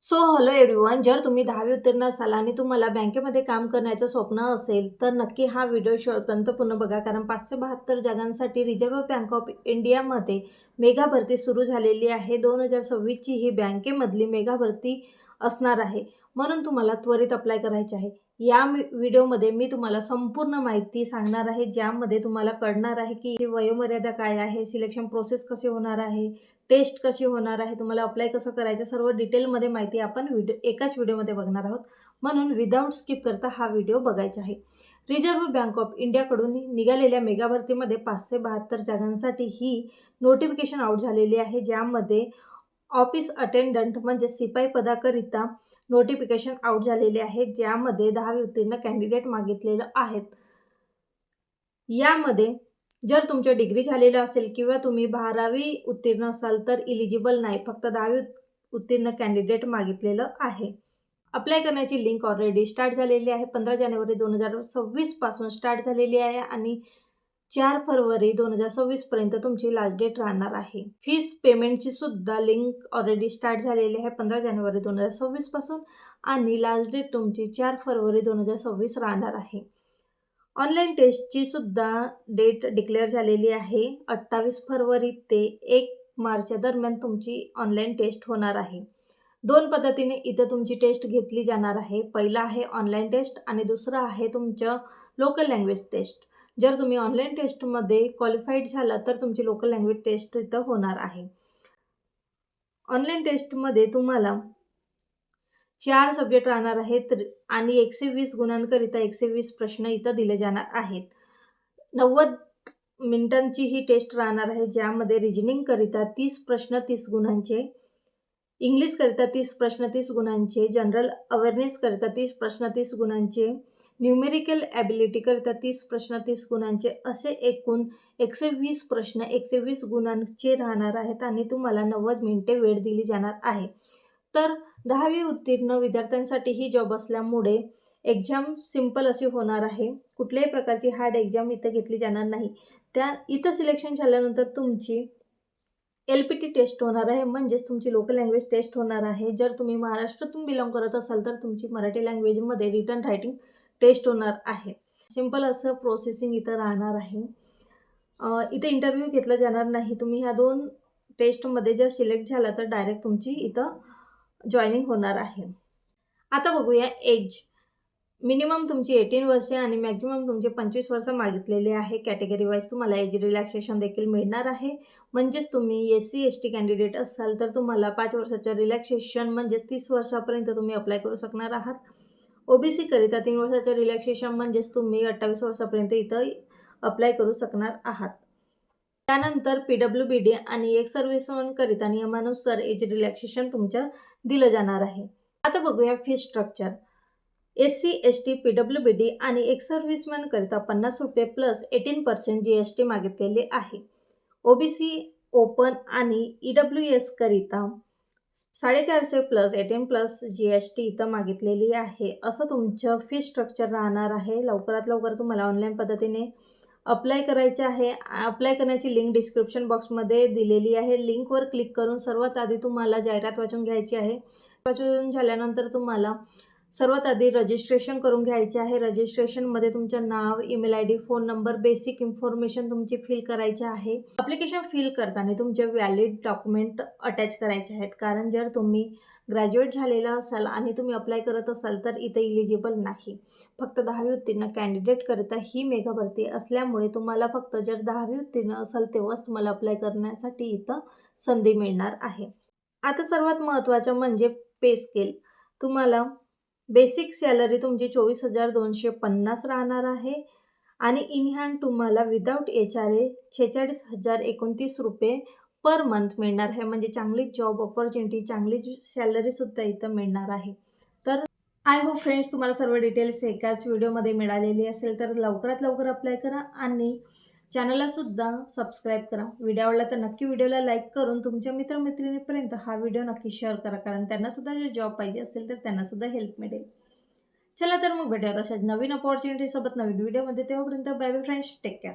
So hello everyone, जर तुम्ही 10वी उत्तीर्ण असाल आणि तुम्हाला बँकेमध्ये काम करण्याचं स्वप्न असेल तर नक्की हा व्हिडिओ शेवटपर्यंत पूर्ण बघा. कारण 572 जागांसाठी रिझर्व्ह बँक ऑफ इंडियामध्ये मेगा भरती सुरू झालेली आहे. 2026ची ही बँकेमधली मेगा भरती असणार आहे, म्हणून तुम्हाला त्वरित अप्लाय करायचे आहे. या व्हिडिओमध्ये मी तुम्हाला संपूर्ण माहिती सांगणार आहे, ज्यामध्ये तुम्हाला कळणार आहे की वयोमर्यादा काय आहे, सिलेक्शन प्रोसेस कशी होणार आहे, टेस्ट कशी होणार आहे, तुम्हाला अप्लाय कसं करायचं, सर्व डिटेलमध्ये माहिती आपण एकाच व्हिडिओमध्ये बघणार आहोत. म्हणून विदाऊट स्किप करता हा व्हिडिओ बघायचा आहे. रिझर्व्ह बँक ऑफ इंडियाकडून निघालेल्या मेगा भरतीमध्ये 572 जागांसाठी ही नोटिफिकेशन आउट झालेली आहे, ज्यामध्ये ऑफिस अटेंडंट म्हणजे सिपाई पदाकरिता नोटिफिकेशन आउट झालेले आहे, ज्यामध्ये 10वी उत्तीर्ण कॅन्डिडेट मागितलेलं आहेत. यामध्ये जर तुमच्या डिग्री झालेलं असेल किंवा तुम्ही 12वी उत्तीर्ण असाल तर इलिजिबल नाही, फक्त 10वी उत्तीर्ण कॅन्डिडेट मागितलेलं आहे. अप्लाय करण्याची लिंक ऑलरेडी स्टार्ट झालेली आहे. 15 जानेवारी 2026 पासून स्टार्ट झालेली आहे आणि 4 फरवरी 2026 पर्यंत तुमची लास्ट डेट राहणार आहे. फीस पेमेंटची सुद्धा लिंक ऑलरेडी स्टार्ट झालेली आहे 15 जानेवारी 2026 पासून आणि लास्ट डेट तुमची 4 फरवरी 2026 राहणार आहे. ऑनलाईन टेस्टची सुद्धा डेट डिक्लेअर झालेली आहे. 28 फरवरी ते 1 मार्चच्या दरम्यान तुमची ऑनलाईन टेस्ट होणार आहे. 2 पद्धतीने इथं तुमची टेस्ट घेतली जाणार आहे. पहिला आहे ऑनलाईन टेस्ट आणि दुसरं आहे तुमचं लोकल लँग्वेज टेस्ट. जर तुम्ही ऑनलाईन टेस्टमध्ये क्वालिफाईड झाला तर तुमची लोकल लँग्वेज टेस्ट इथं होणार आहे. ऑनलाईन टेस्टमध्ये तुम्हाला 4 सब्जेक्ट राहणार आहेत आणि 120 गुणांकरिता 120 प्रश्न इथं दिले जाणार आहेत. 90 मिनिटांची ही टेस्ट राहणार आहे, ज्यामध्ये रिजनिंगकरिता 30 प्रश्न 30 गुणांचे, इंग्लिशकरिता 30 प्रश्न 30 गुणांचे, जनरल अवेअरनेसकरिता 30 प्रश्न 30 गुणांचे, न्यूमेरिकल ॲबिलिटीकरिता 30 प्रश्न 30 गुणांचे, असे एकूण 120 प्रश्न 120 गुणांचे राहणार आहेत आणि तुम्हाला 90 मिनिटे वेळ दिली जाणार आहे. तर 10वी उत्तीर्ण विद्यार्थ्यांसाठी ही जॉब असल्यामुळे एक्झाम सिंपल अशी होणार आहे. कुठल्याही प्रकारची हार्ड एक्झाम इथं घेतली जाणार नाही. इथं सिलेक्शन झाल्यानंतर तुमची LPT टेस्ट होणार आहे, म्हणजेच तुमची लोकल लँग्वेज टेस्ट होणार आहे. जर तुम्ही महाराष्ट्रातून बिलॉंग करत असाल तर तुमची मराठी लँग्वेजमध्ये रिटन रायटिंग टेस्ट होणार आहे. सिंपल असं प्रोसेसिंग इथं राहणार आहे. इथं इंटरव्ह्यू घेतला जाणार नाही. तुम्ही ह्या 2 टेस्टमध्ये जर सिलेक्ट झाला तर डायरेक्ट तुमची इथं जॉईनिंग होणार आहे. आता बघूया एज. मिनिमम तुमची 18 वर्षे आणि मॅक्झिमम तुमचे 25 वर्ष मागितलेले आहे. कॅटेगरी वाईज तुम्हाला एज रिलॅक्सेशन देखील मिळणार आहे. म्हणजेच तुम्ही SC ST कॅन्डिडेट असाल तर तुम्हाला 5 वर्षाचं रिलॅक्सेशन म्हणजेच 30 वर्षापर्यंत तुम्ही अप्लाय करू शकणार आहात. OBC करिता 3 वर्षाचं रिलॅक्सेशन म्हणजेच तुम्ही 28 वर्षापर्यंत इथं अप्लाय करू शकणार आहात. त्यानंतर PWBD आणि एक्स सर्व्हिसमन करिता नियमानुसार एज रिलॅक्सेशन तुमच्या दिलं जाणार आहे. आता बघूया fee structure. SC ST PWBD आणि एक्स सर्व्हिसमन करिता 50 रुपये प्लस 18% GST मागितलेले आहे. OBC ओपन आणि EWS करिता 450 प्लस 18+ GST इथं मागितलेली आहे. असं तुमचं फी स्ट्रक्चर राहणार आहे. लवकरात लवकर तुम्हाला ऑनलाईन पद्धतीने अप्लाय करायचे आहे. अप्लाय करण्याची लिंक डिस्क्रिप्शन बॉक्समध्ये दिलेली आहे. लिंकवर क्लिक करून सर्वात आधी तुम्हाला जाहिरात वाचून घ्यायची आहे. वाचून झाल्यानंतर तुम्हाला सर्वात आधी रजिस्ट्रेशन करून घ्यायचे आहे. रजिस्ट्रेशनमध्ये तुमचं नाव, email ID, phone number, basic information तुमची फिल करायची आहे. ॲप्लिकेशन फिल करताना तुमचे व्हॅलिड डॉक्युमेंट अटॅच करायचे आहेत. कारण जर तुम्ही ग्रॅज्युएट झालेला असाल आणि तुम्ही अप्लाय करत असाल तर इथे इलिजिबल नाही. फक्त 10वी उत्तीर्ण कॅन्डिडेटकरिता ही मेगा भरती असल्यामुळे तुम्हाला फक्त जर 10वी उत्तीर्ण असाल तेव्हाच तुम्हाला अप्लाय करण्यासाठी इथं संधी मिळणार आहे. आता सर्वात महत्त्वाचं म्हणजे पे स्केल. तुम्हाला बेसिक सॅलरी तुमची 24,250 राहणार आहे आणि इन हँड तुम्हाला विदाऊट HRA 46,029 रुपये पर मंथ मिळणार आहे. म्हणजे चांगली जॉब ऑपॉर्च्युनिटी, चांगली सॅलरीसुद्धा इथं मिळणार आहे. तर आय होप फ्रेंड्स तुम्हाला सर्व डिटेल्स एकाच व्हिडिओमध्ये मिळालेली असेल तर लवकरात लवकर अप्लाय करा आणि चॅनललासुद्धा सबस्क्राईब करा. व्हिडिओ आवडला तर नक्की व्हिडिओला लाईक करून तुमच्या मित्रमैत्रिणींपर्यंत हा व्हिडिओ नक्की शेअर करा. कारण त्यांनासुद्धा जर जॉब पाहिजे असेल तर त्यांनासुद्धा हेल्प मिळेल. चला तर मग भेटूया तशाच नवीन अपॉर्च्युनिटीसोबत नवीन व्हिडिओमध्ये. तेव्हापर्यंत bye bye friends, take care.